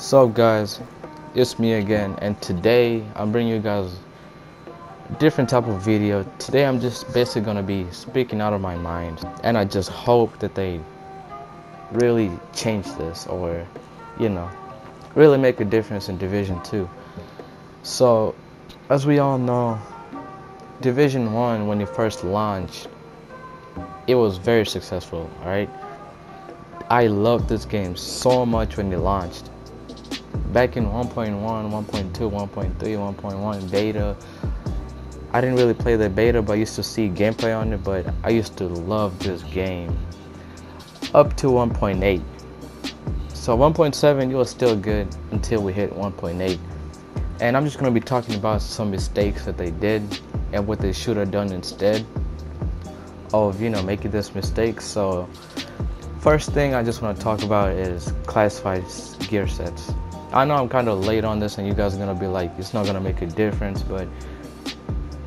So guys, it's me again, and today I'm bringing you guys a different type of video. Today I'm just basically gonna be speaking out of my mind, and I just hope that they really change this, or you know, really make a difference in Division 2. So, as we all know, Division 1, when it first launched, it was very successful, alright? I loved this game so much when it launched. Back in 1.1, 1.2, 1.3, 1.1 beta, I didn't really play the beta, but I used to see gameplay on it, but I used to love this game. Up to 1.8. So 1.7, it was still good until we hit 1.8. And I'm just going to be talking about some mistakes that they did and what they should have done instead of, making this mistake. So first thing I just want to talk about is classified gear sets. I know I'm kind of late on this and you guys are going to be like, it's not going to make a difference, but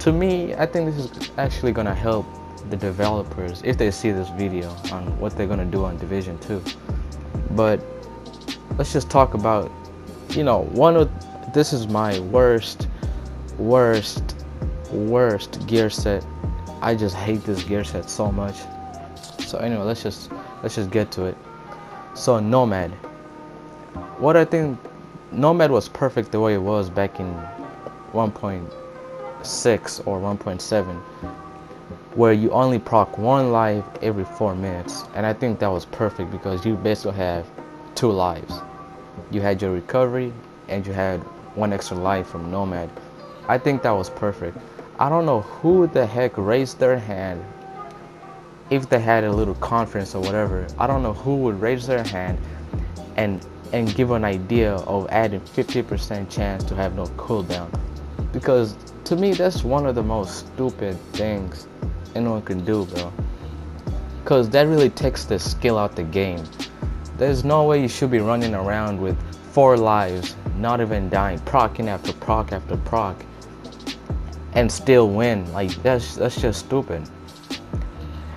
to me, I think this is actually going to help the developers if they see this video on what they're going to do on Division 2. But let's just talk about, this is my worst gear set. I just hate this gear set so much. So anyway, let's just get to it. So Nomad. What I think, Nomad was perfect the way it was back in 1.6 or 1.7, where you only proc one life every 4 minutes, and I think that was perfect because you basically have 2 lives. You had your recovery and you had 1 extra life from Nomad. I think that was perfect. I don't know who the heck raised their hand, if they had a little conference or whatever. I don't know who would raise their hand and give an idea of adding 50% chance to have no cooldown, because to me that's one of the most stupid things anyone can do, bro, because that really takes the skill out the game. There's no way you should be running around with 4 lives, not even dying, procking after proc after proc, and still win. Like, that's just stupid.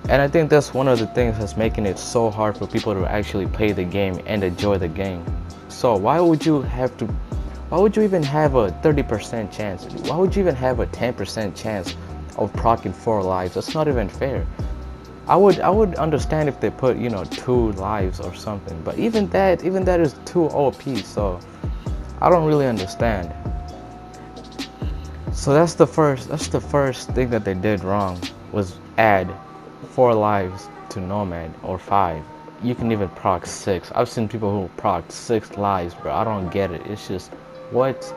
And I think that's one of the things that's making it so hard for people to actually play the game and enjoy the game. So why would you even have a 30% chance? Why would you even have a 10% chance of proccing 4 lives? That's not even fair. I would understand if they put 2 lives or something, but even that is too OP. So I don't really understand. So that's the first thing that they did wrong, was add 4 lives to Nomad, or 5. You can even proc 6. I've seen people who proc 6 lives, bro. I don't get it. It's just, what?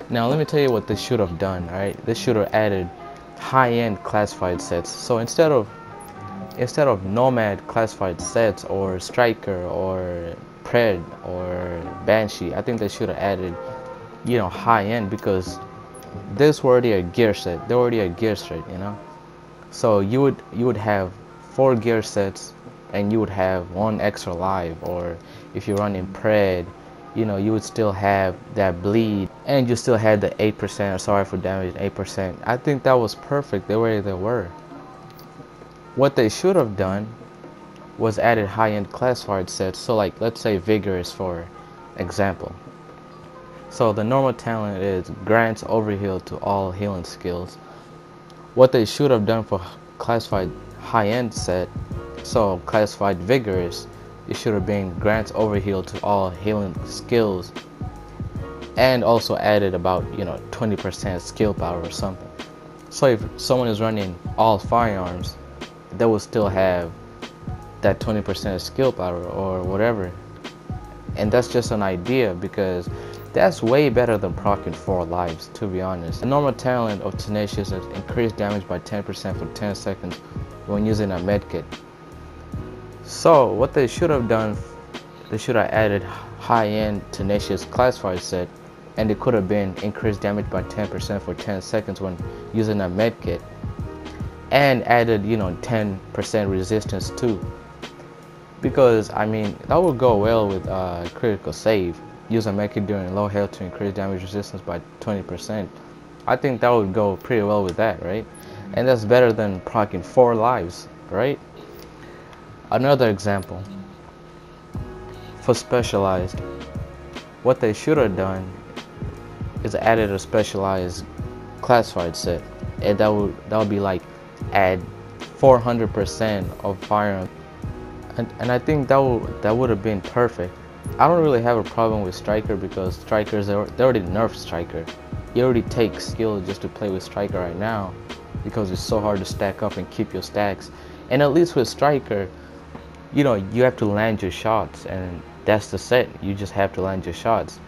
Now let me tell you what they should have done. All right, they should have added high-end classified sets. So instead of Nomad classified sets, or Striker, or Pred, or Banshee, I think they should have added, high-end, because this were already a gear set. They're already a gear set, So you would have 4 gear sets, and you would have 1 extra life. Or if you're running Pred, you would still have that bleed, and you still had the 8%, sorry for damage, 8%. I think that was perfect the way they were. What they should have done was added high-end classified sets. So like, let's say Vigorous for example. So the normal talent is grants overheal to all healing skills. What they should have done for classified high-end set, so classified Vigorous, it should have been grants overheal to all healing skills, and also added about 20% skill power or something. So if someone is running all firearms, they will still have that 20% skill power or whatever. And that's just an idea, because that's way better than proccing 4 lives, to be honest. The normal talent of Tenacious is increased damage by 10% for 10 seconds when using a medkit. So what they should have done, they should have added high-end Tenacious classified set, and it could have been increased damage by 10% for 10 seconds when using a medkit, and added 10% resistance too, because I mean that would go well with critical save. Use a medkit during low health to increase damage resistance by 20%. I think that would go pretty well with that, right? And that's better than proccing 4 lives, right? Another example, for specialized, What they should have done is added a specialized classified set, and that would be like add 400% of firearm, and I think that would have been perfect. I don't really have a problem with Striker because Strikers, they already nerfed Striker. It already takes skill just to play with Striker right now because it's so hard to stack up and keep your stacks. And at least with Striker, you know, you have to land your shots, and that's the set. You just have to land your shots.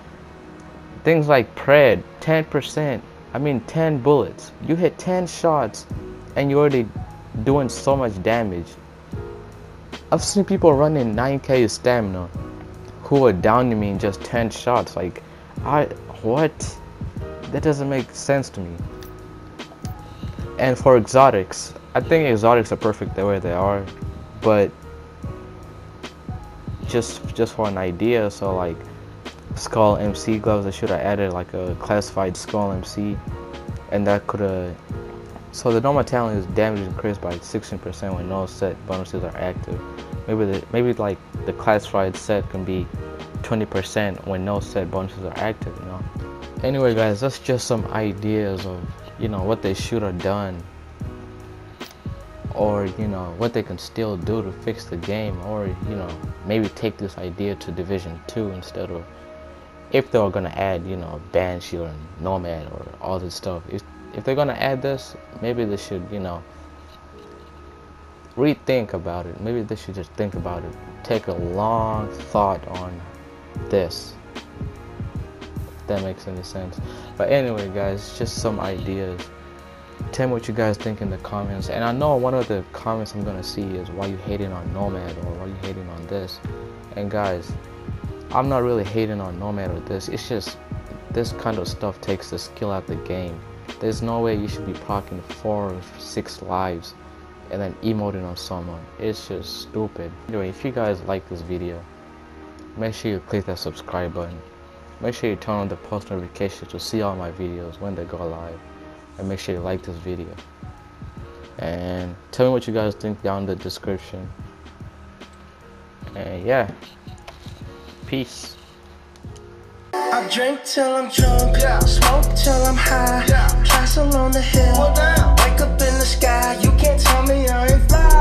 Things like Pred, 10%, I mean 10 bullets. You hit 10 shots and you're already doing so much damage. I've seen people running 9k stamina who are downing me in just 10 shots. Like, what? That doesn't make sense to me. And for exotics, I think exotics are perfect the way they are, but just for an idea, so like Skull MC gloves, I should have added like a classified Skull MC, and that could have. So the normal talent is damage increased by 16% when no set bonuses are active. Maybe like the classified set can be 20% when no set bonuses are active, you know. Anyway guys, that's just some ideas of, you know, what they should have done, or you know, what they can still do to fix the game, or you know, maybe take this idea to Division 2 instead of, if they were gonna add, you know, Banshee or Nomad or all this stuff. If they're gonna add this, maybe they should, you know, rethink about it. Maybe they should just think about it, take a long thought on this, if that makes any sense. But anyway guys, just some ideas. Tell me what you guys think in the comments. And I know one of the comments I'm gonna see is, why you hating on Nomad, or why you hating on this. And guys, I'm not really hating on Nomad or this. It's just this kind of stuff takes the skill out the game. There's no way you should be proccing 4 or 6 lives and then emoting on someone. It's just stupid. Anyway, if you guys like this video, make sure you click that subscribe button. Make sure you turn on the post notifications to see all my videos when they go live. And make sure you like this video. And tell me what you guys think down in the description. And yeah, peace. I drink till I'm drunk, smoke till I'm high, castle on the hill, wake up in the sky, you can't tell me I ain't fly.